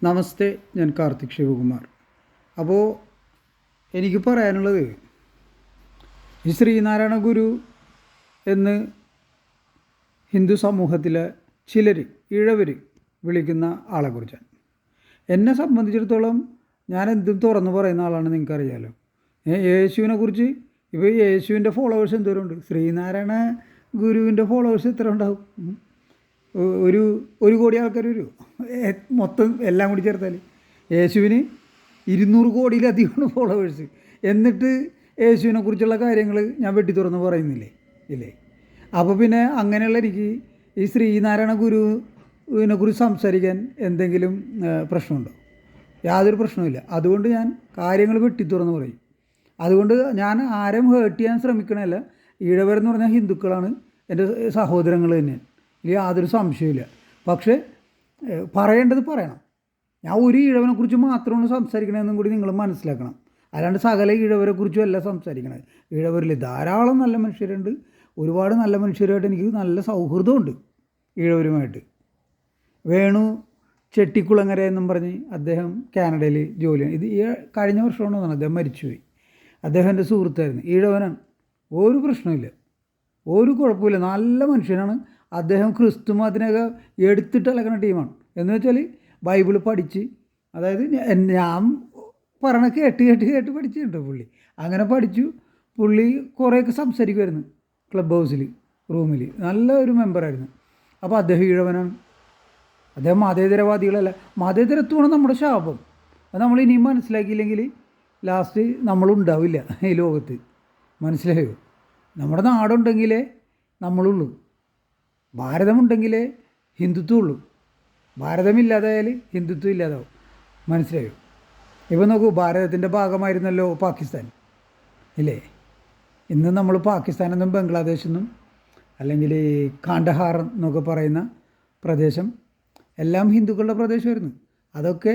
നമസ്തേ, ഞാൻ കാർത്തിക് ശിവകുമാർ. അപ്പോൾ എനിക്ക് പറയാനുള്ളത്, ഈ ശ്രീനാരായണ ഗുരു എന്ന് ഹിന്ദു സമൂഹത്തിലെ ചിലർ, ഇഴവർ വിളിക്കുന്ന ആളെക്കുറിച്ചാണ്. എന്നെ സംബന്ധിച്ചിടത്തോളം ഞാൻ എന്തും തുറന്നു പറയുന്ന ആളാണ്, നിങ്ങൾക്കറിയാലോ. യേശുവിനെ കുറിച്ച് ഇപ്പോൾ യേശുവിൻ്റെ ഫോളോവേഴ്സ് എന്തോരമുണ്ട്, ശ്രീനാരായണ ഗുരുവിൻ്റെ ഫോളോവേഴ്സ് എത്ര ഉണ്ടാവും? ഒരു കോടി ആൾക്കാർ വരും, മൊത്തം എല്ലാം കൂടി ചേർത്താൽ. യേശുവിന് 200 കോടിയിലധികമാണ് ഫോളോവേഴ്സ്. എന്നിട്ട് യേശുവിനെ കുറിച്ചുള്ള കാര്യങ്ങൾ ഞാൻ വെട്ടി തുറന്ന് പറയുന്നില്ലേ, ഇല്ലേ? അപ്പോൾ പിന്നെ അങ്ങനെയുള്ള എനിക്ക് ഈ ശ്രീനാരായണ ഗുരുവിനെ കുറിച്ച് സംസാരിക്കാൻ എന്തെങ്കിലും പ്രശ്നമുണ്ടോ? യാതൊരു പ്രശ്നവുമില്ല. അതുകൊണ്ട് ഞാൻ കാര്യങ്ങൾ വെട്ടി തുറന്ന് പറയും. അതുകൊണ്ട് ഞാൻ ആരും ഹേർട്ട് ചെയ്യാൻ ശ്രമിക്കണമല്ല. ഈഴവരെന്ന് പറഞ്ഞാൽ ഹിന്ദുക്കളാണ്, എൻ്റെ സഹോദരങ്ങൾ തന്നെയാണ്, ഇതിൽ യാതൊരു സംശയമില്ല. പക്ഷേ പറയേണ്ടത് പറയണം. ഞാൻ ഒരു ഈഴവനെക്കുറിച്ച് മാത്രമാണ് സംസാരിക്കണമെന്നും കൂടി നിങ്ങൾ മനസ്സിലാക്കണം. അല്ലാണ്ട് സകല ഈഴവരെക്കുറിച്ചും അല്ല സംസാരിക്കണത്. ഈഴവരിൽ ധാരാളം നല്ല മനുഷ്യരുണ്ട്. ഒരുപാട് നല്ല മനുഷ്യരുമായിട്ട് എനിക്ക് നല്ല സൗഹൃദമുണ്ട് ഈഴവരുമായിട്ട്. വേണു ചെട്ടിക്കുളങ്ങര എന്നും പറഞ്ഞ് അദ്ദേഹം കാനഡയിൽ ജോലിയാണ്. ഇത് ഈ കഴിഞ്ഞ വർഷമാണെന്നാണ് അദ്ദേഹം മരിച്ചുപോയി. അദ്ദേഹം എൻ്റെ സുഹൃത്തായിരുന്നു, ഈഴവനാണ്. ഒരു പ്രശ്നമില്ല, ഒരു കുഴപ്പമില്ല, നല്ല മനുഷ്യനാണ് അദ്ദേഹം. ക്രിസ്തു മതത്തിനൊക്കെ എടുത്തിട്ട് അലക്കണ ടീമാണ്. എന്ന് വെച്ചാൽ ബൈബിൾ പഠിച്ച്, അതായത് ഞാൻ പറയണ കേട്ട് കേട്ട് കേട്ട് പഠിച്ചിട്ടുണ്ട് പുള്ളി. അങ്ങനെ പഠിച്ചു. പുള്ളി കുറേയൊക്കെ സംസാരിക്കുമായിരുന്നു ക്ലബ് ഹൗസിൽ, റൂമിൽ. നല്ല ഒരു മെമ്പറായിരുന്നു. അപ്പോൾ അദ്ദേഹം ഈഴവനാണ്. അദ്ദേഹം മതേതരവാദികളല്ല. മതേതരത്വമാണ് നമ്മുടെ ശാപം. അത് നമ്മൾ ഇനിയും മനസ്സിലാക്കിയില്ലെങ്കിൽ ലാസ്റ്റ് നമ്മളുണ്ടാവില്ല ഈ ലോകത്ത്. മനസ്സിലായോ? നമ്മുടെ നാടുണ്ടെങ്കിലേ നമ്മളുള്ളൂ. ഭാരതമുണ്ടെങ്കിലേ ഹിന്ദുത്വം ഉള്ളൂ. ഭാരതമില്ലാതായാൽ ഹിന്ദുത്വം ഇല്ലാതാവും. മനസ്സിലായോ? ഇപ്പോൾ നോക്കൂ, ഭാരതത്തിൻ്റെ ഭാഗമായിരുന്നല്ലോ പാകിസ്ഥാൻ, ഇല്ലേ? ഇന്ന് നമ്മൾ പാകിസ്ഥാൻ എന്നും ബംഗ്ലാദേശ് എന്നും അല്ലെങ്കിൽ കാണ്ഡഹാർ എന്നൊക്കെ പറയുന്ന പ്രദേശം എല്ലാം ഹിന്ദുക്കളുടെ പ്രദേശമായിരുന്നു. അതൊക്കെ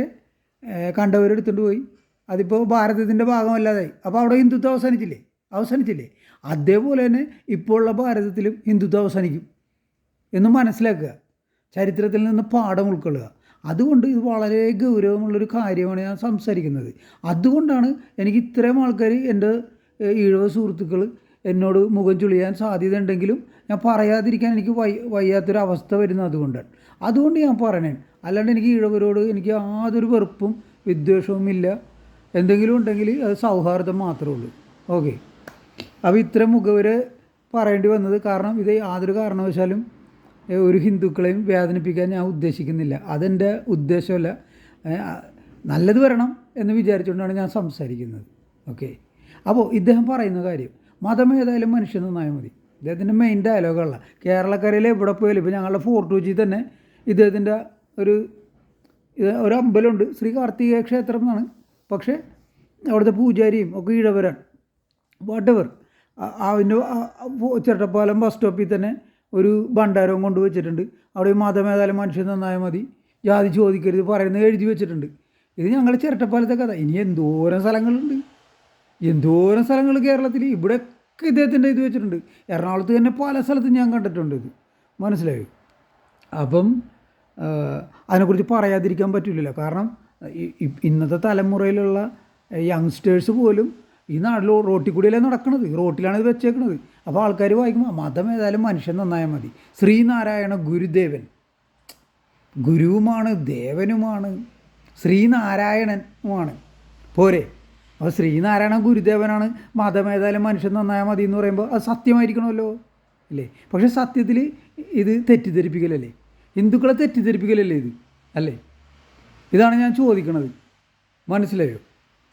കണ്ടവരെടുത്തുകൊണ്ട് പോയി. അതിപ്പോൾ ഭാരതത്തിൻ്റെ ഭാഗമല്ലാതായി. അപ്പോൾ അവിടെ ഹിന്ദുത്വം അവസാനിച്ചില്ലേ? അതേപോലെ തന്നെ ഇപ്പോൾ ഉള്ള ഭാരതത്തിലും ഹിന്ദുത്വം അവസാനിക്കും എന്ന് മനസ്സിലാക്കുക. ചരിത്രത്തിൽ നിന്ന് പാഠം ഉൾക്കൊള്ളുക. അതുകൊണ്ട് ഇത് വളരെ ഗൗരവമുള്ളൊരു കാര്യമാണ് ഞാൻ സംസാരിക്കുന്നത്. അതുകൊണ്ടാണ് എനിക്ക് ഇത്രയും ആൾക്കാർ, എൻ്റെ ഈഴവ സുഹൃത്തുക്കൾ എന്നോട് മുഖം ചുളിയാൻ സാധ്യത ഉണ്ടെങ്കിലും ഞാൻ പറയാതിരിക്കാൻ എനിക്ക് വയ്യാത്തൊരവസ്ഥ വരുന്നത് അതുകൊണ്ട് ഞാൻ പറയണേ. അല്ലാണ്ട് എനിക്ക് ഈഴവരോട് എനിക്ക് യാതൊരു വെറുപ്പും വിദ്വേഷവും ഇല്ല. എന്തെങ്കിലും ഉണ്ടെങ്കിൽ അത് സൗഹാർദ്ദം മാത്രമേ ഉള്ളൂ. ഓക്കെ. അപ്പോൾ ഇത്തരം മുഖവരെ പറയേണ്ടി വന്നത് കാരണം ഇത് യാതൊരു കാരണവശാലും ഒരു ഹിന്ദുക്കളെയും വേദനിപ്പിക്കാൻ ഞാൻ ഉദ്ദേശിക്കുന്നില്ല. അതെൻ്റെ ഉദ്ദേശമല്ല. നല്ലത് വരണം എന്ന് വിചാരിച്ചുകൊണ്ടാണ് ഞാൻ സംസാരിക്കുന്നത്. ഓക്കെ. അപ്പോൾ ഇദ്ദേഹം പറയുന്ന കാര്യം, മതം ഏതായാലും മനുഷ്യൻ നന്നായാൽ മതി. ഇദ്ദേഹത്തിൻ്റെ മെയിൻ ഡയലോഗുള്ള കേരളക്കരയിൽ എവിടെ പോയാലും, ഇപ്പോൾ ഞങ്ങളുടെ ഫോർട്ട് കൊച്ചി തന്നെ ഇദ്ദേഹത്തിൻ്റെ ഒരു അമ്പലമുണ്ട്, ശ്രീ കാർത്തിക ക്ഷേത്രം എന്നാണ്. പക്ഷേ അവിടുത്തെ പൂജാരിയും ഒക്കെ ഈഴവരാണ്. വാട്ടെവർ. അതിൻ്റെ ചിരട്ടപ്പാലം ബസ് സ്റ്റോപ്പിൽ തന്നെ ഒരു ഭണ്ഡാരവും കൊണ്ട് വെച്ചിട്ടുണ്ട്. അവിടെ മതം ഏതായാലും മനുഷ്യൻ നന്നായാൽ മതി, ജാതി ചോദിക്കരുത് പറയുന്നത് എഴുതി വെച്ചിട്ടുണ്ട്. ഇത് ഞങ്ങൾ ചിരട്ടപ്പാലത്തെ കഥ. ഇനി എന്തോരം സ്ഥലങ്ങൾ കേരളത്തിൽ. ഇവിടെയൊക്കെ ഇദ്ദേഹത്തിൻ്റെ ഇത് വെച്ചിട്ടുണ്ട്. എറണാകുളത്ത് തന്നെ പല സ്ഥലത്തും ഞാൻ കണ്ടിട്ടുണ്ട് ഇത്. മനസ്സിലായോ? അപ്പം അതിനെക്കുറിച്ച് പറയാതിരിക്കാൻ പറ്റില്ലല്ലോ. കാരണം ഇന്നത്തെ തലമുറയിലുള്ള യങ്സ്റ്റേഴ്സ് പോലും ഈ നാട്ടിൽ റോട്ടിൽ കൂടിയല്ലേ നടക്കണത്, റോട്ടിലാണ് ഇത് വെച്ചേക്കണത്. അപ്പോൾ ആൾക്കാർ വായിക്കുമ്പോൾ മതം ഏതായാലും മനുഷ്യൻ നന്നായാൽ മതി. ശ്രീനാരായണ ഗുരുദേവൻ, ഗുരുവുമാണ്, ദേവനുമാണ്, ശ്രീനാരായണനുമാണ്. പോരെ? അപ്പോൾ ശ്രീനാരായണ ഗുരുദേവനാണ്, മതം ഏതായാലും മനുഷ്യൻ നന്നായാൽ മതി എന്ന് പറയുമ്പോൾ അത് സത്യമായിരിക്കണമല്ലോ, അല്ലേ? പക്ഷേ സത്യത്തിൽ ഇത് തെറ്റിദ്ധരിപ്പിക്കലല്ലേ, ഹിന്ദുക്കളെ തെറ്റിദ്ധരിപ്പിക്കലല്ലേ ഇത്, അല്ലേ? ഇതാണ് ഞാൻ ചോദിക്കണത്. മനസ്സിലായോ?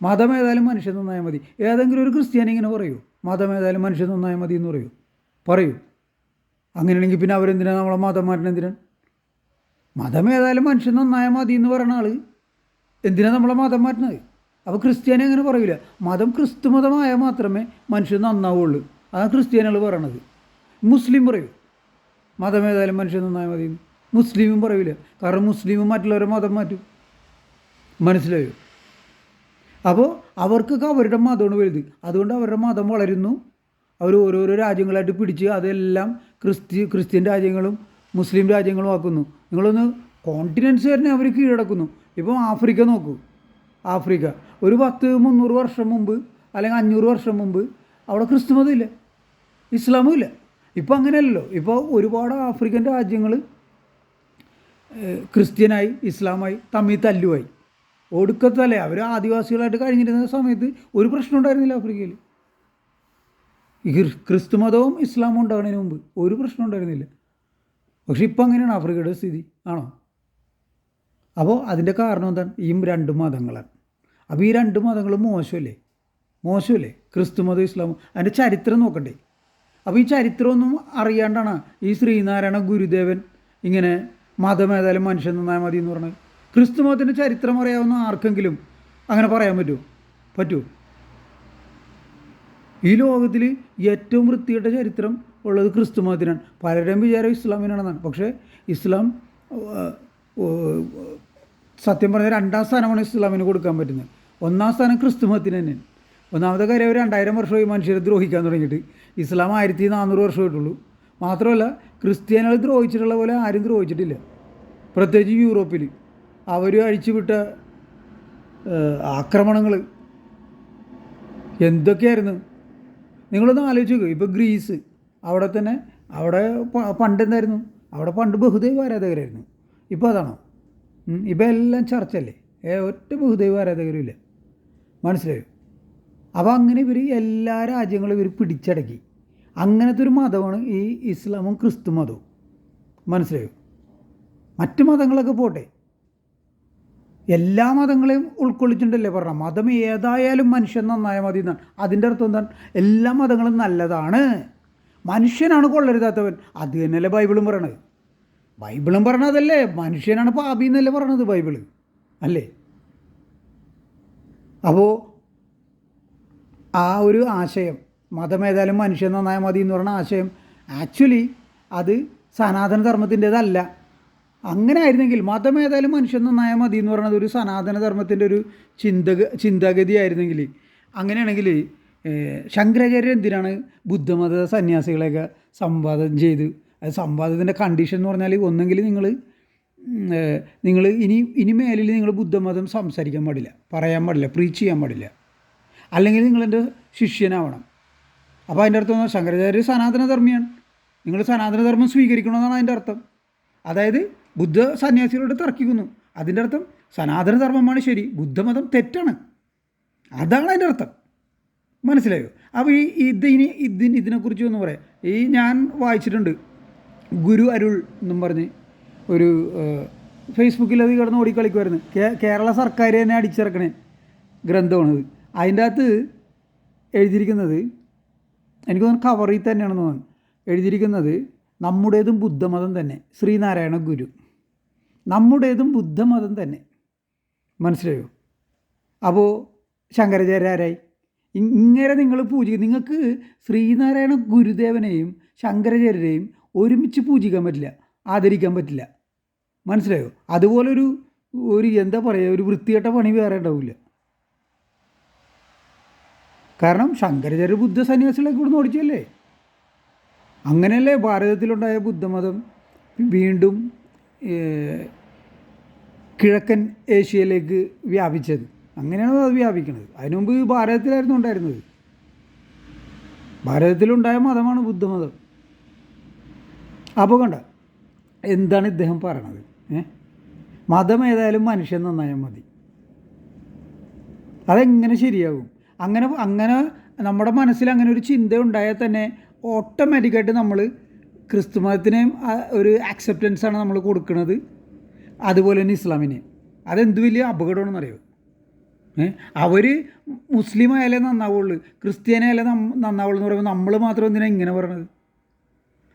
മതം ഏതായാലും മനുഷ്യൻ നന്നായാൽ മതി. ഏതെങ്കിലും ഒരു ക്രിസ്ത്യാനി ഇങ്ങനെ പറയൂ, മതം ഏതായാലും മനുഷ്യൻ നന്നായാൽ മതി എന്ന് പറയൂ? അങ്ങനെയാണെങ്കിൽ പിന്നെ അവരെന്തിനാണ് നമ്മളെ മതം മാറ്റണം? എന്തിനാണ് മതം ഏതായാലും മനുഷ്യൻ നന്നായാൽ മതി എന്ന് പറയുന്ന ആൾ എന്തിനാണ് നമ്മളെ മതം മാറ്റുന്നത്? അപ്പോൾ ക്രിസ്ത്യാനി അങ്ങനെ പറയില്ല. മതം ക്രിസ്തു മതമായാൽ മാത്രമേ മനുഷ്യൻ നന്നാവുള്ളൂ. അതാണ് ക്രിസ്ത്യാനികൾ പറയണത്. മുസ്ലിം പറയൂ മതം ഏതായാലും മനുഷ്യൻ നന്നായാൽ മതി. മുസ്ലിമും പറയില്ല. കാരണം മുസ്ലിമും മറ്റുള്ളവരെ മതം മാറ്റും. മനസ്സിലായോ? അപ്പോൾ അവർക്കൊക്കെ അവരുടെ മതമാണ് വലുത്. അതുകൊണ്ട് അവരുടെ മതം വളരുന്നു. അവർ ഓരോരോ രാജ്യങ്ങളായിട്ട് പിടിച്ച് അതെല്ലാം ക്രിസ്ത്യൻ രാജ്യങ്ങളും മുസ്ലിം രാജ്യങ്ങളും ആക്കുന്നു. നിങ്ങളൊന്ന് കോണ്ടിനെൻറ്റ്സ് തന്നെ അവർ കീഴടക്കുന്നു. ഇപ്പോൾ ആഫ്രിക്ക നോക്കൂ. ആഫ്രിക്ക ഒരു 100-300 വർഷം മുമ്പ് അല്ലെങ്കിൽ 500 വർഷം മുമ്പ് അവിടെ ക്രിസ്തു മതം ഇല്ല, ഇസ്ലാമും ഇല്ല. ഇപ്പോൾ അങ്ങനെയല്ലല്ലോ. ഇപ്പോൾ ഒരുപാട് ആഫ്രിക്കൻ രാജ്യങ്ങൾ ക്രിസ്ത്യനായി ഇസ്ലാമായി തമ്മിൽ തല്ലുമായി. ഒടുക്കത്തല്ലേ അവർ ആദിവാസികളായിട്ട് കഴിഞ്ഞിരുന്ന സമയത്ത് ഒരു പ്രശ്നം ഉണ്ടായിരുന്നില്ല ആഫ്രിക്കയിൽ. ഈ ക്രിസ്തു മതവും ഇസ്ലാമും ഉണ്ടാകുന്നതിന് മുമ്പ് ഒരു പ്രശ്നം ഉണ്ടായിരുന്നില്ല. പക്ഷെ ഇപ്പം അങ്ങനെയാണ് ആഫ്രിക്കയുടെ സ്ഥിതി, ആണോ? അപ്പോൾ അതിൻ്റെ കാരണം എന്താണ്? ഈ 2 മതങ്ങളാണ്. അപ്പോൾ ഈ 2 മതങ്ങളും മോശമല്ലേ? ക്രിസ്തു മതം ഇസ്ലാമും. അതിൻ്റെ ചരിത്രം നോക്കണ്ടേ? അപ്പോൾ ഈ ചരിത്രമൊന്നും അറിയാണ്ടാണ് ഈ ശ്രീനാരായണ ഗുരുദേവൻ ഇങ്ങനെ മതമേതായാലും മനുഷ്യൻ നന്നായാൽ മതി എന്ന് പറഞ്ഞത്. ക്രിസ്തു മതത്തിൻ്റെ ചരിത്രം അറിയാവുന്ന ആർക്കെങ്കിലും അങ്ങനെ പറയാൻ പറ്റുമോ? ഈ ലോകത്തിൽ ഏറ്റവും വൃത്തികെട്ട ചരിത്രം ഉള്ളത് ക്രിസ്തു മതത്തിനാണ്. പലരും വിചാരം ഇസ്ലാമിനാണെന്നാണ്. പക്ഷേ ഇസ്ലാം സത്യം പറഞ്ഞാൽ 2ാം സ്ഥാനമാണ് ഇസ്ലാമിന് കൊടുക്കാൻ പറ്റുന്നത്. 1ാം സ്ഥാനം ക്രിസ്തു മതത്തിന് തന്നെയാണ്. ഒന്നാമത്തെ കാര്യം അവർ 2000 വർഷമായി മനുഷ്യരെ ദ്രോഹിക്കാൻ തുടങ്ങിയിട്ട്. ഇസ്ലാം 1400 വർഷമായിട്ടുള്ളൂ. മാത്രമല്ല ക്രിസ്ത്യാനികൾ ദ്രോഹിച്ചിട്ടുള്ള പോലെ ആരും ദ്രോഹിച്ചിട്ടില്ല. പ്രത്യേകിച്ച് യൂറോപ്പിൽ അവർ അഴിച്ചുവിട്ട ആക്രമണങ്ങൾ എന്തൊക്കെയായിരുന്നു നിങ്ങളൊന്ന് ആലോചിച്ച് നോക്കുക. ഇപ്പോൾ ഗ്രീസ്, അവിടെ തന്നെ പണ്ട് എന്തായിരുന്നു? അവിടെ പണ്ട് ബഹുദൈവ ആരാധകരായിരുന്നു. ഇപ്പോൾ അതാണോ? ഇപ്പോൾ എല്ലാം ചർച്ചല്ലേ, ഒറ്റ ബഹുദൈവ ആരാധകരും ഇല്ല. മനസ്സിലായോ? അപ്പോൾ അങ്ങനെ ഇവർ എല്ലാ രാജ്യങ്ങളും ഇവർ പിടിച്ചടക്കി. അങ്ങനത്തെ ഒരു മതമാണ് ഈ ഇസ്ലാമും ക്രിസ്തു മതവും. മനസ്സിലായോ? മറ്റ് മതങ്ങളൊക്കെ പോട്ടെ, എല്ലാ മതങ്ങളെയും ഉൾക്കൊള്ളിച്ചിട്ടുണ്ടല്ലേ പറഞ്ഞ മതം ഏതായാലും മനുഷ്യൻ നന്നായാൽ മതി എന്നാണ്. അതിൻ്റെ അർത്ഥം എന്താണ്? എല്ലാ മതങ്ങളും നല്ലതാണ്, മനുഷ്യനാണ് കൊള്ളരുതാത്തവൻ. അത് തന്നെയല്ലേ ബൈബിളും പറയണത്. ബൈബിളും പറഞ്ഞതല്ലേ മനുഷ്യനാണ് പാപി എന്നല്ലേ പറയണത് ബൈബിള്, അല്ലേ? അപ്പോൾ ആ ഒരു ആശയം, മതമേതായാലും മനുഷ്യൻ നന്നായാൽ മതി എന്ന് പറയുന്ന ആശയം ആക്ച്വലി അത് സനാതന ധർമ്മത്തിൻ്റേതല്ല. അങ്ങനെ ആയിരുന്നെങ്കിൽ മതമേതായാലും മനുഷ്യൻ നന്നായാൽ മതി എന്ന് പറയുന്നത് ഒരു സനാതന ധർമ്മത്തിൻ്റെ ഒരു ചിന്താഗതി ആയിരുന്നെങ്കിൽ, അങ്ങനെയാണെങ്കിൽ ശങ്കരാചാര്യർ എന്തിനാണ് ബുദ്ധമത സന്യാസികളെയൊക്കെ സംവാദം ചെയ്ത്? അത് സംവാദത്തിൻ്റെ കണ്ടീഷൻ എന്ന് പറഞ്ഞാൽ ഒന്നെങ്കിൽ നിങ്ങൾ ഇനി മേലിൽ നിങ്ങൾ ബുദ്ധമതം സംസാരിക്കാൻ പാടില്ല, പറയാൻ പാടില്ല, പ്രീച്ച് ചെയ്യാൻ പാടില്ല, അല്ലെങ്കിൽ നിങ്ങളെൻ്റെ ശിഷ്യനാവണം. അപ്പോൾ അതിൻ്റെ അർത്ഥം ശങ്കരാചാര്യ സനാതനധർമ്മിയാണ്, നിങ്ങൾ സനാതനധർമ്മം സ്വീകരിക്കണമെന്നാണ് അതിൻ്റെ അർത്ഥം. അതായത് ബുദ്ധ സന്യാസികളോട് തർക്കിക്കുന്നു, അതിൻ്റെ അർത്ഥം സനാതനധർമ്മമാണ് ശരി, ബുദ്ധമതം തെറ്റാണ്, അതാണ് അതിൻ്റെ അർത്ഥം. മനസ്സിലായോ? അപ്പോൾ ഇതിനെക്കുറിച്ച് ഒന്ന് പറയാം. ഞാൻ വായിച്ചിട്ടുണ്ട്, ഗുരു അരുൾ എന്നും പറഞ്ഞ് ഒരു ഫേസ്ബുക്കിൽ അത് കിടന്ന് ഓടിക്കളിക്കുമായിരുന്നു. കേരള സർക്കാർ തന്നെ അടിച്ചിറക്കണേ ഗ്രന്ഥമാണത്. അതിൻ്റെ അകത്ത് എഴുതിയിരിക്കുന്നത്, എനിക്ക് തോന്നുന്നു കവറിൽ തന്നെയാണെന്ന് തോന്നുന്നു എഴുതിയിരിക്കുന്നത്, നമ്മുടേതും ബുദ്ധമതം തന്നെ. ശ്രീനാരായണ ഗുരു, നമ്മുടേതും ബുദ്ധമതം തന്നെ. മനസ്സിലായോ? അപ്പോൾ ശങ്കരാചാര്യാരായി ഇങ്ങനെ നിങ്ങൾ നിങ്ങൾക്ക് ശ്രീനാരായണ ഗുരുദേവനെയും ശങ്കരാചാര്യരെയും ഒരുമിച്ച് പൂജിക്കാൻ പറ്റില്ല, ആദരിക്കാൻ പറ്റില്ല. മനസ്സിലായോ? അതുപോലൊരു എന്താ പറയുക, ഒരു വൃത്തികെട്ട പണി വേറെ ഉണ്ടാവില്ല. കാരണം ശങ്കരാചാര്യ ബുദ്ധ സന്യാസികളെ ഇവിടുന്ന് ഓടിച്ചല്ലേ. അങ്ങനെയല്ലേ ഭാരതത്തിലുണ്ടായ ബുദ്ധമതം വീണ്ടും കിഴക്കൻ ഏഷ്യയിലേക്ക് വ്യാപിച്ചത്. അങ്ങനെയാണ് അത് വ്യാപിക്കുന്നത്. അതിനു മുമ്പ് ഭാരതത്തിലായിരുന്നു ഉണ്ടായിരുന്നത്. ഭാരതത്തിലുണ്ടായ മതമാണ് ബുദ്ധമതം. അപ്പോൾ കണ്ട എന്താണ് ഇദ്ദേഹം പറയണത്? മതം ഏതായാലും മനുഷ്യൻ നന്നായാൽ മതി. അതെങ്ങനെ ശരിയാകും? അങ്ങനെ നമ്മുടെ മനസ്സിൽ അങ്ങനെ ഒരു ചിന്ത ഉണ്ടായാൽ തന്നെ ഓട്ടോമാറ്റിക്കായിട്ട് നമ്മൾ ക്രിസ്തു മതത്തിനെയും ഒരു ആക്സെപ്റ്റൻസാണ് നമ്മൾ കൊടുക്കുന്നത്, അതുപോലെ തന്നെ ഇസ്ലാമിനെ. അതെന്ത് വലിയ അപകടമാണെന്നറിയോ? അവർ മുസ്ലിം ആയാലേ നന്നാവുള്ളൂ, ക്രിസ്ത്യാനായാലേ നന്നാവുള്ളൂ എന്ന് പറയുമ്പോൾ നമ്മൾ മാത്രം എന്തിനാണ് ഇങ്ങനെ പറയണത്?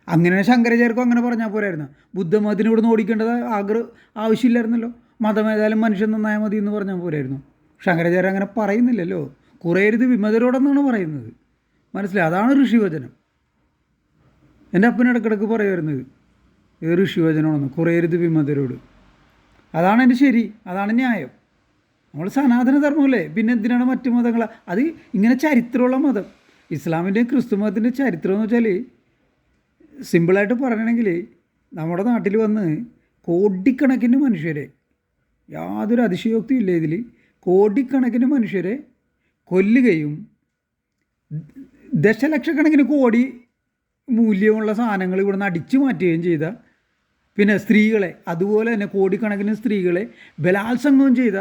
അങ്ങനെ ശങ്കരാചാര്യർക്കും അങ്ങനെ പറഞ്ഞാൽ പോരായിരുന്നു. ബുദ്ധമതത്തിന് ഇവിടുന്ന് ഓടിക്കേണ്ടത് ആവശ്യമില്ലായിരുന്നല്ലോ. മതമേതായാലും മനുഷ്യൻ നന്നായാൽ മതി എന്ന് പറഞ്ഞാൽ പോരായിരുന്നു. ശങ്കരാചാര്യ അങ്ങനെ പറയുന്നില്ലല്ലോ. കുറയരുത് വിമതരോടെന്നാണ് പറയുന്നത്. മനസ്സിലായി? അതാണ് ഋഷിവചനം. എൻ്റെ അപ്പൻ ഇടയ്ക്കിടയ്ക്ക് പറയുമായിരുന്നത് ഇത് ഋഷിവചനമാണെന്ന്, കുറയരുത് വിമതരോട്. അതാണ് എൻ്റെ ശരി, അതാണ് ന്യായം. നമ്മൾ സനാതനധർമ്മമല്ലേ, പിന്നെ എന്തിനാണ് മറ്റു മതങ്ങൾ? അത് ഇങ്ങനെ ചരിത്രമുള്ള മതം. ഇസ്ലാമിൻ്റെയും ക്രിസ്തു മതത്തിൻ്റെ ചരിത്രം എന്ന് വെച്ചാൽ സിമ്പിളായിട്ട് പറയണമെങ്കിൽ നമ്മുടെ നാട്ടിൽ വന്ന് കോടിക്കണക്കിന് മനുഷ്യരെ യാതൊരു അതിശയോക്തിയും ഇല്ല ഇതിൽ. കോടിക്കണക്കിന് മനുഷ്യരെ കൊല്ലുകയും ദശലക്ഷക്കണക്കിന് കോടി മൂല്യമുള്ള സാധനങ്ങൾ ഇവിടെ നിന്ന് അടിച്ചു മാറ്റുകയും ചെയ്ത, പിന്നെ സ്ത്രീകളെ അതുപോലെ തന്നെ കോടിക്കണക്കിന് സ്ത്രീകളെ ബലാത്സംഗവും ചെയ്ത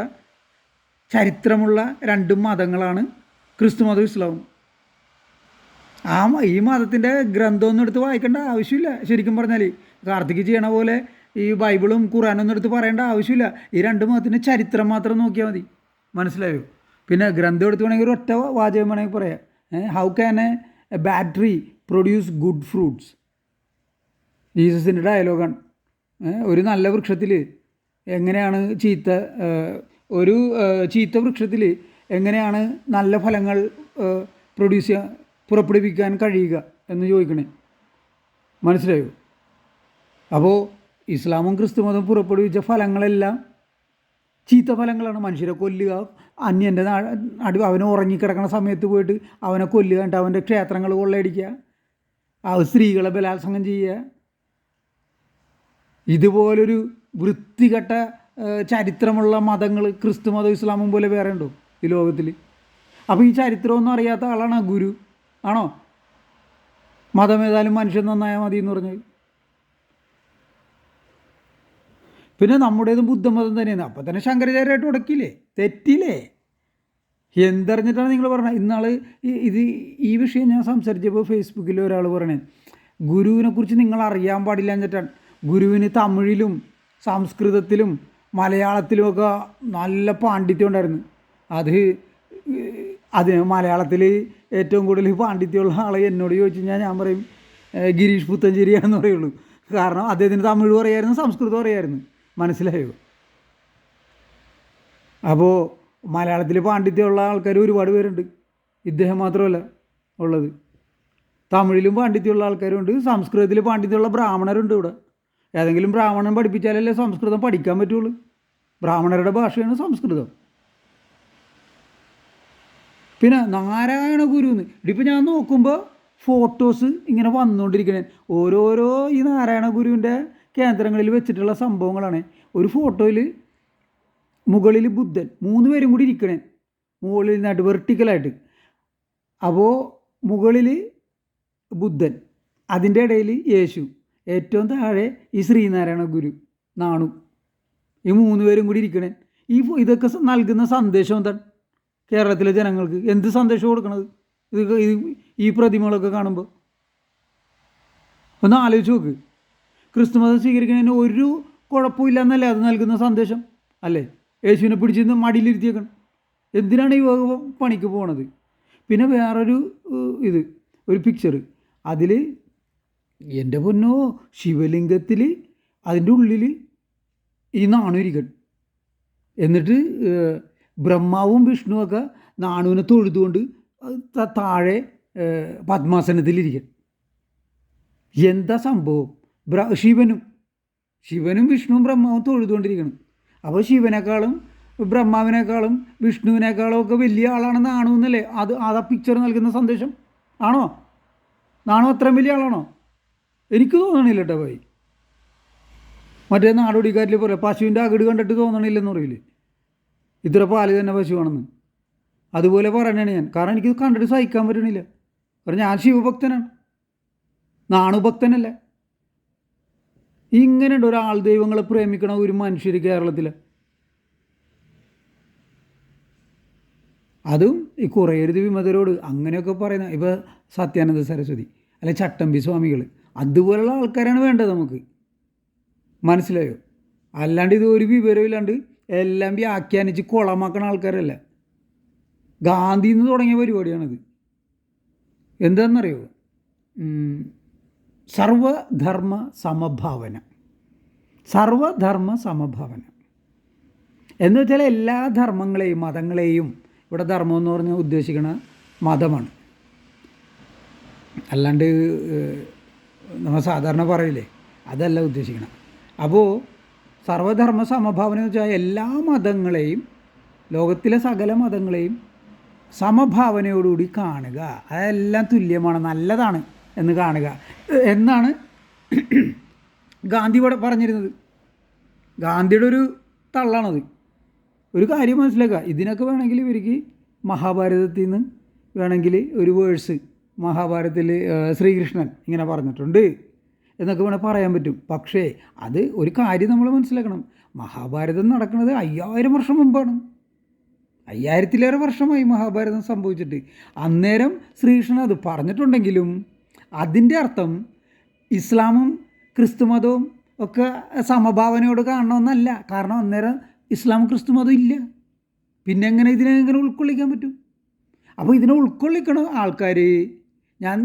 ചരിത്രമുള്ള രണ്ട് മതങ്ങളാണ് ക്രിസ്തു മതവും ഇസ്ലാമും. ഈ മതത്തിൻ്റെ ഗ്രന്ഥമൊന്നും എടുത്ത് വായിക്കേണ്ട ആവശ്യമില്ല. ശരിക്കും പറഞ്ഞാൽ കാർത്തിക് ചെയ്യണ പോലെ ഈ ബൈബിളും ഖുറാനൊന്നും എടുത്ത് പറയേണ്ട ആവശ്യമില്ല. ഈ രണ്ട് മതത്തിൻ്റെ ചരിത്രം മാത്രം നോക്കിയാൽ മതി. മനസ്സിലായോ? പിന്നെ ഗ്രന്ഥം എടുത്ത് വേണമെങ്കിൽ ഒരു ഒറ്റ വാചകം വേണമെങ്കിൽ പറയാം. How can a bad tree produce good fruits? ജീസസിൻ്റെ ഡയലോഗാണ്. ഒരു നല്ല വൃക്ഷത്തിൽ എങ്ങനെയാണ് ഒരു ചീത്ത വൃക്ഷത്തിൽ എങ്ങനെയാണ് നല്ല ഫലങ്ങൾ പുറപ്പെടുവിക്കാൻ കഴിയുക എന്ന് ചോദിക്കണേ. മനസ്സിലായോ? അപ്പോൾ ഇസ്ലാമും ക്രിസ്തുമതവും പുറപ്പെടുവിച്ച ഫലങ്ങളെല്ലാം ചീത്ത ഫലങ്ങളാണ്. മനുഷ്യരെ കൊല്ലുക, അന്യൻ്റെ അവനെ ഉറങ്ങിക്കിടക്കുന്ന സമയത്ത് പോയിട്ട് അവനെ കൊല്ലുക, എന്നിട്ട് അവൻ്റെ ക്ഷേത്രങ്ങൾ കൊള്ളയടിക്കുക, സ്ത്രീകളെ ബലാത്സംഗം ചെയ്യുക. ഇതുപോലൊരു വൃത്തികെട്ട ചരിത്രമുള്ള മതങ്ങൾ ക്രിസ്തുമതവും ഇസ്ലാമും പോലെ വേറെ ഉണ്ടോ ഈ ലോകത്തിൽ? അപ്പോൾ ഈ ചരിത്രമൊന്നും അറിയാത്ത ആളാണ് ഗുരു? ആണോ? മതമേതായാലും മനുഷ്യൻ നന്നായാൽ മതി എന്ന് പറഞ്ഞത്. പിന്നെ നമ്മുടേതും ബുദ്ധമതം തന്നെയാണ്. അപ്പം തന്നെ ശങ്കരാചാര്യമായിട്ട് ഉടക്കിയില്ലേ? തെറ്റില്ലേ? എന്തറിഞ്ഞിട്ടാണ് നിങ്ങൾ പറഞ്ഞത്? ഇന്നാൾ ഈ വിഷയം ഞാൻ സംസാരിച്ചപ്പോൾ ഫേസ്ബുക്കിൽ ഒരാൾ പറയണേ, ഗുരുവിനെക്കുറിച്ച് നിങ്ങൾ അറിയാൻ പാടില്ല എന്നിട്ടാണ്. ഗുരുവിന് തമിഴിലും സംസ്കൃതത്തിലും മലയാളത്തിലുമൊക്കെ നല്ല പാണ്ഡിത്യം ഉണ്ടായിരുന്നു. അതിന് മലയാളത്തിൽ ഏറ്റവും കൂടുതൽ പാണ്ഡിത്യമുള്ള ആളെ എന്നോട് ചോദിച്ചു കഴിഞ്ഞാൽ ഞാൻ പറയും ഗിരീഷ് പുത്തഞ്ചേരിയാണെന്ന് പറയുള്ളൂ. കാരണം അദ്ദേഹത്തിന് തമിഴ് പറയായിരുന്നു, സംസ്കൃതം പറയായിരുന്നു. മനസ്സിലായോ? അപ്പോൾ മലയാളത്തിൽ പാണ്ഡിത്യമുള്ള ആൾക്കാർ ഒരുപാട് പേരുണ്ട്. ഇദ്ദേഹം മാത്രമല്ല ഉള്ളത്. തമിഴിലും പാണ്ഡിത്യമുള്ള ആൾക്കാരുണ്ട്, സംസ്കൃതത്തിൽ പാണ്ഡിത്യമുള്ള ബ്രാഹ്മണരുണ്ട് ഇവിടെ. ഏതെങ്കിലും ബ്രാഹ്മണൻ പഠിപ്പിച്ചാലല്ലേ സംസ്കൃതം പഠിക്കാൻ പറ്റുള്ളൂ. ബ്രാഹ്മണരുടെ ഭാഷയാണ് സംസ്കൃതം. പിന്നെ നാരായണ ഗുരുന്ന് ഇതിപ്പോൾ ഞാൻ നോക്കുമ്പോൾ ഫോട്ടോസ് ഇങ്ങനെ വന്നുകൊണ്ടിരിക്കണേ. ഓരോരോ ഈ നാരായണ ഗുരുവിൻ്റെ കേന്ദ്രങ്ങളിൽ വെച്ചിട്ടുള്ള സംഭവങ്ങളാണ്. ഒരു ഫോട്ടോയിൽ മുകളിൽ ബുദ്ധൻ, 3 പേരും കൂടി ഇരിക്കണേ മുകളിൽ നിന്നായിട്ട് വെർട്ടിക്കലായിട്ട്. അപ്പോൾ മുകളിൽ ബുദ്ധൻ, അതിൻ്റെ ഇടയിൽ യേശു, ഏറ്റവും താഴെ ഈ ശ്രീനാരായണ ഗുരു നാണു. ഈ 3 പേരും കൂടി ഇരിക്കണേ. ഇതൊക്കെ നൽകുന്ന സന്ദേശം എന്താണ് കേരളത്തിലെ ജനങ്ങൾക്ക്? എന്ത് സന്ദേശം കൊടുക്കണത് ഈ പ്രതിമകളൊക്കെ കാണുമ്പോൾ? ഒന്ന് ആലോചിച്ച് നോക്ക്. ക്രിസ്തുമതം സ്വീകരിക്കുന്നതിന് ഒരു കുഴപ്പമില്ല എന്നല്ലേ അത് നൽകുന്ന സന്ദേശം അല്ലേ? യേശുവിനെ പിടിച്ചിരുന്ന് മടിയിലിരുത്തിയേക്കണം. എന്തിനാണ് ഈ പണിക്ക് പോണത്? പിന്നെ വേറൊരു ഒരു പിക്ചർ, അതിൽ എൻ്റെ പൊന്നോ, ശിവലിംഗത്തിൽ അതിൻ്റെ ഉള്ളിൽ ഈ നാണു ഇരിക്കണം. എന്നിട്ട് ബ്രഹ്മാവും വിഷ്ണുവൊക്കെ നാണുവിനെ തൊഴുതുകൊണ്ട് താഴെ പദ്മാസനത്തിലിരിക്കണം. എന്താ സംഭവം? ശിവനും വിഷ്ണുവും ബ്രഹ്മാവും തൊഴുതുകൊണ്ടിരിക്കണം. അപ്പോൾ ശിവനേക്കാളും ബ്രഹ്മാവിനേക്കാളും വിഷ്ണുവിനേക്കാളും ഒക്കെ വലിയ ആളാണ് നാണു എന്നല്ലേ ആ പിക്ചർ നൽകുന്ന സന്ദേശം? ആണോ? നാണു അത്രയും വലിയ ആളാണോ? എനിക്ക് തോന്നണില്ല കേട്ടോ ഭായി. മറ്റേ നാടോടിക്കാരിൽ പറയാം, പശുവിൻ്റെ അകിട് കണ്ടിട്ട് തോന്നണില്ലെന്ന് പറയില്ലേ, ഇത്ര പാല് തന്നെ പശുവാണെന്ന്. അതുപോലെ പറയണേ ഞാൻ. കാരണം എനിക്ക് കണ്ടിട്ട് സഹിക്കാൻ പറ്റണില്ല. കാരണം ഞാൻ ശിവഭക്തനാണ്, നാണുഭക്തനല്ല. ഇങ്ങനെയുണ്ട് ഒരാൾ ദൈവങ്ങളെ പ്രേമിക്കണ ഒരു മനുഷ്യർ കേരളത്തിൽ. അതും ഈ കുറേരുത് വിമതരോട് അങ്ങനെയൊക്കെ പറയുന്ന ഇപ്പോൾ സത്യാനന്ദ സരസ്വതി അല്ലെ ചട്ടമ്പി സ്വാമികൾ, അതുപോലുള്ള ആൾക്കാരാണ് വേണ്ടത് നമുക്ക്. മനസ്സിലായോ? അല്ലാണ്ട് ഇത് ഒരു വിവരമില്ലാണ്ട് എല്ലാം വ്യാഖ്യാനിച്ച് കുളമാക്കണ ആൾക്കാരല്ല. ഗാന്ധി നിന്ന് തുടങ്ങിയ പരിപാടിയാണിത്. എന്താണെന്നറിയോ? സർവധർമ്മ സമഭാവന. സർവധർമ്മ സമഭാവന എന്ന് വെച്ചാൽ എല്ലാ ധർമ്മങ്ങളെയും മതങ്ങളെയും, ഇവിടെ ധർമ്മം എന്ന് പറഞ്ഞാൽ ഉദ്ദേശിക്കണ മതമാണ്. അല്ലാണ്ട് നമ്മൾ സാധാരണ പറയില്ലേ, അതല്ല ഉദ്ദേശിക്കണം. അപ്പോൾ സർവധർമ്മ സമഭാവന എന്ന് വെച്ചാൽ എല്ലാ മതങ്ങളെയും, ലോകത്തിലെ സകല മതങ്ങളെയും സമഭാവനയോടുകൂടി കാണുക. അതെല്ലാം തുല്യമാണ്, നല്ലതാണ് എന്ന് കാണുക എന്നാണ് ഗാന്ധി ഇവിടെ പറഞ്ഞിരുന്നത്. ഗാന്ധിയുടെ ഒരു തള്ളാണത്. ഒരു കാര്യം മനസ്സിലാക്കുക, ഇതിനൊക്കെ വേണമെങ്കിൽ ഇവർക്ക് മഹാഭാരതത്തിൽ നിന്ന് വേണമെങ്കിൽ ഒരു വേഴ്സ് മഹാഭാരതത്തിൽ ശ്രീകൃഷ്ണൻ ഇങ്ങനെ പറഞ്ഞിട്ടുണ്ട് എന്നൊക്കെ വേണേൽ പറയാൻ പറ്റും. പക്ഷേ അത് ഒരു കാര്യം നമ്മൾ മനസ്സിലാക്കണം, മഹാഭാരതം നടക്കുന്നത് 5000 വർഷം മുമ്പാണ്. 5000-ലേറെ വർഷമായി മഹാഭാരതം സംഭവിച്ചിട്ട്. അന്നേരം ശ്രീകൃഷ്ണൻ അത് പറഞ്ഞിട്ടുണ്ടെങ്കിലും അതിൻ്റെ അർത്ഥം ഇസ്ലാമും ക്രിസ്തുമതവും ഒക്കെ സമഭാവനയോട് കാണണമെന്നല്ല. കാരണം അന്നേരം ഇസ്ലാമും ക്രിസ്തുമതവും ഇല്ല. പിന്നെ എങ്ങനെ ഇതിനെങ്ങനെ ഉൾക്കൊള്ളിക്കാൻ പറ്റും? അപ്പോൾ ഇതിനെ ഉൾക്കൊള്ളിക്കണ ആൾക്കാർ, ഞാൻ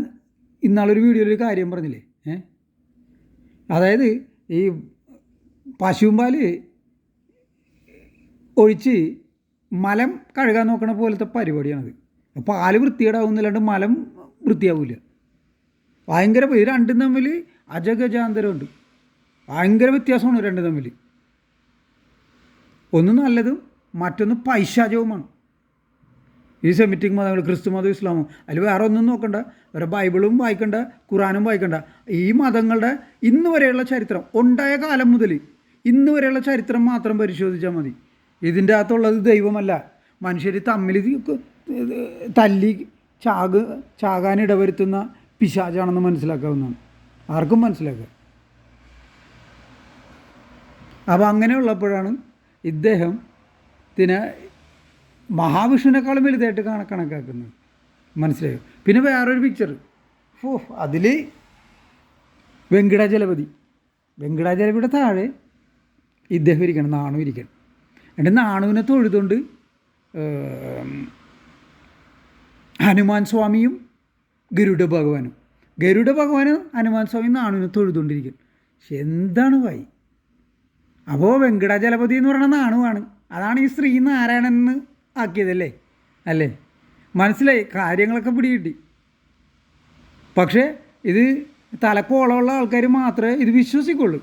ഇന്നാളൊരു വീഡിയോയിൽ ഒരു കാര്യം പറഞ്ഞില്ലേ, അതായത് ഈ പശുവും പാല് ഒഴിച്ച് മലം കഴുകാൻ നോക്കണ പോലത്തെ പരിപാടിയാണത്. പാല് വൃത്തികേടാവുന്നില്ലാണ്ട് മലം വൃത്തിയാവില്ല. ഭയങ്കര ഇത് രണ്ടും തമ്മിൽ അജഗജാന്തരമുണ്ട്. ഭയങ്കര വ്യത്യാസമാണ് രണ്ടും തമ്മിൽ. ഒന്ന് നല്ലതും മറ്റൊന്ന് പൈശാചകവുമാണ്. ഈ സെമിറ്റിക് മതങ്ങൾ, ക്രിസ്തു മതം, ഇസ്ലാമും, അതിൽ വേറെ ഒന്നും നോക്കണ്ട, വേറെ ബൈബിളും വായിക്കണ്ട, ഖുറാനും വായിക്കണ്ട. ഈ മതങ്ങളുടെ ഇന്ന് വരെയുള്ള ചരിത്രം, ഉണ്ടായ കാലം മുതൽ ഇന്ന് വരെയുള്ള ചരിത്രം മാത്രം പരിശോധിച്ചാൽ മതി. ഇതിൻ്റെ അകത്തുള്ളത് ദൈവമല്ല, മനുഷ്യർ തമ്മിൽ തല്ലി ചാകാനിടവരുത്തുന്ന പിശാചാണെന്ന് മനസ്സിലാക്കാവുന്നതാണ്. ആർക്കും മനസ്സിലാക്കുക. അപ്പോൾ അങ്ങനെയുള്ളപ്പോഴാണ് ഇദ്ദേഹത്തിന് മഹാവിഷ്ണുവിനേക്കാളും വലുതായിട്ട് കണക്കാക്കുന്നത്. മനസ്സിലായോ? പിന്നെ വേറൊരു പിക്ചർ, അതിൽ വെങ്കടാചലപതിയുടെ താഴെ ഇദ്ദേഹം ഇരിക്കണം, നാണു ഇരിക്കണം. എന്നിട്ട് നാണുവിനെ തൊഴുതുകൊണ്ട് ഹനുമാൻ സ്വാമിയും ഗരുഡ ഭഗവാനും ഹനുമാൻ സ്വാമിയും നാണുവിനെ തൊഴുതുകൊണ്ടിരിക്കും. പക്ഷെ എന്താണ് വായി? അപ്പോൾ വെങ്കടാചലപതി എന്ന് പറയുന്ന നാണുവാണ്. അതാണ് ഈ ശ്രീനാരായണൻ എന്ന് ആക്കിയതല്ലേ, അല്ലേ? മനസ്സിലായി, കാര്യങ്ങളൊക്കെ പിടികിട്ടി. പക്ഷേ ഇത് തലക്കോളമുള്ള ആൾക്കാർ മാത്രമേ ഇത് വിശ്വസിക്കുള്ളൂ.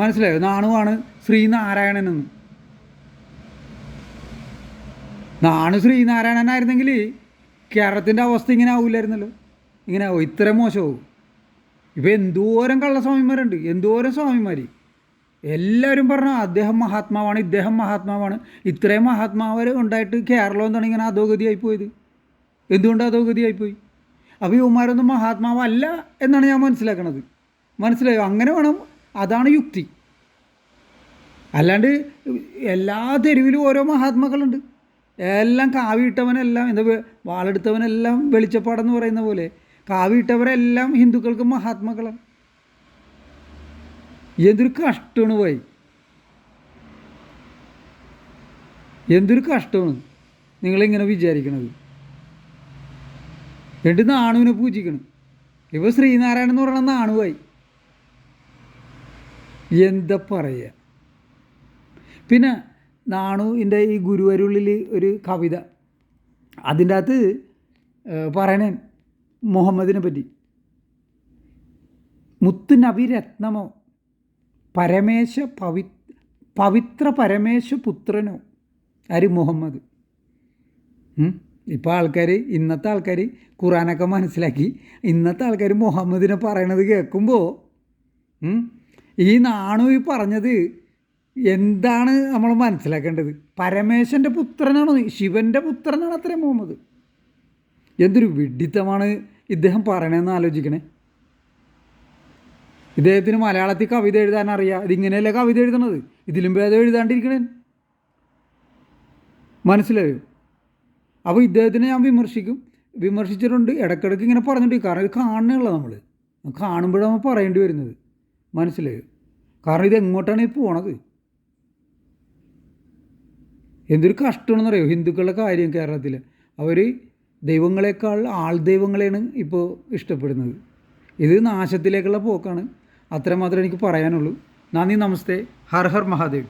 മനസ്സിലായോ? നാണുവാണ് ശ്രീനാരായണനെന്ന്. നാണു ശ്രീനാരായണനായിരുന്നെങ്കിൽ കേരളത്തിൻ്റെ അവസ്ഥ ഇങ്ങനെ ആവില്ലായിരുന്നല്ലോ. ഇങ്ങനെ ആവും, ഇത്ര മോശമാവും. ഇപ്പോൾ എന്തോരം കള്ളസ്വാമിമാരുണ്ട്, എന്തോരം സ്വാമിമാർ. എല്ലാവരും പറഞ്ഞു അദ്ദേഹം മഹാത്മാവാണ്, ഇദ്ദേഹം മഹാത്മാവാണ്. ഇത്രയും മഹാത്മാവർ ഉണ്ടായിട്ട് കേരളം എന്താണ് ഇങ്ങനെ അധോഗതിയായിപ്പോയത്? എന്തുകൊണ്ട് അധോഗതിയായിപ്പോയി? അപ്പോൾ യുവമാരൊന്നും മഹാത്മാവല്ല എന്നാണ് ഞാൻ മനസ്സിലാക്കണത്. മനസ്സിലായോ? അങ്ങനെ വേണം, അതാണ് യുക്തി. അല്ലാണ്ട് എല്ലാ തെരുവിലും ഓരോ മഹാത്മാക്കളുണ്ട്. എല്ലാം കാവിയിട്ടവനെല്ലാം, എന്താ വാളെടുത്തവനെല്ലാം വെളിച്ചപ്പാടെന്ന് പറയുന്ന പോലെ കാവിയിട്ടവരെല്ലാം ഹിന്ദുക്കൾക്ക് മഹാത്മാക്കളാണ്. എന്തൊരു കഷ്ടമാണ് പോയി, എന്തൊരു കഷ്ടമാണ് നിങ്ങളിങ്ങനെ വിചാരിക്കണത്. എന്നിട്ട് നാണുവിനെ പൂജിക്കണം. ഇപ്പോൾ ശ്രീനാരായണൻ എന്ന് പറയുന്ന നാണുവായി. എന്താ പറയുക? പിന്നെ നാണുവിൻ്റെ ഈ ഗുരുവരുള്ളിൽ ഒരു കവിത, അതിൻ്റെ അകത്ത് പറയണേ മുഹമ്മദിനെ പറ്റി, മുത്ത് നബി രത്നമോ പവിത്ര പരമേശ പുത്രനോ, ആര്? മുഹമ്മദ്. ഇപ്പോൾ ഇന്നത്തെ ആൾക്കാർ ഖുറാനൊക്കെ മനസ്സിലാക്കി ഇന്നത്തെ ആൾക്കാർ മുഹമ്മദിനെ പറയണത് കേൾക്കുമ്പോൾ ഈ നാണു ഈ പറഞ്ഞത് എന്താണ് നമ്മൾ മനസ്സിലാക്കേണ്ടത്? പരമേശ്വരൻ്റെ പുത്രനാണോ, ശിവൻ്റെ പുത്രനാണ് അത്രേ മുഹമ്മദ്. എന്തൊരു വിഡ്ഢിത്തമാണ് ഇദ്ദേഹം പറയണതെന്ന് ആലോചിക്കണേ. ഇദ്ദേഹത്തിന് മലയാളത്തിൽ കവിത എഴുതാൻ അറിയാം, ഇതിങ്ങനെയല്ല കവിത എഴുതണത്, ഇതിലും ഭേദം എഴുതാണ്ടിരിക്കണേ. മനസ്സിലായോ? അപ്പോൾ ഇദ്ദേഹത്തിനെ ഞാൻ വിമർശിച്ചിട്ടുണ്ട്, ഇടയ്ക്കിടയ്ക്ക് ഇങ്ങനെ പറഞ്ഞിട്ടുണ്ട്. കാരണം ഇത് കാണുകയുള്ളൂ, നമ്മൾ കാണുമ്പോഴാണ് നമ്മൾ പറയേണ്ടി വരുന്നത്. മനസ്സിലായോ? കാരണം ഇത് എങ്ങോട്ടാണ് ഈ പോണത്? എന്തൊരു കഷ്ടമാണെന്നറിയോ ഹിന്ദുക്കളുടെ കാര്യം. കേരളത്തിൽ അവർ ദൈവങ്ങളെക്കാൾ ദൈവങ്ങളെയാണ് ഇപ്പോൾ ഇഷ്ടപ്പെടുന്നത്. ഇത് നാശത്തിലേക്കുള്ള പോക്കാണ്. അത്രമാത്രം എനിക്ക് പറയാനുള്ളൂ. നന്ദി, നമസ്തേ, ഹർ ഹർ മഹാദേവ്.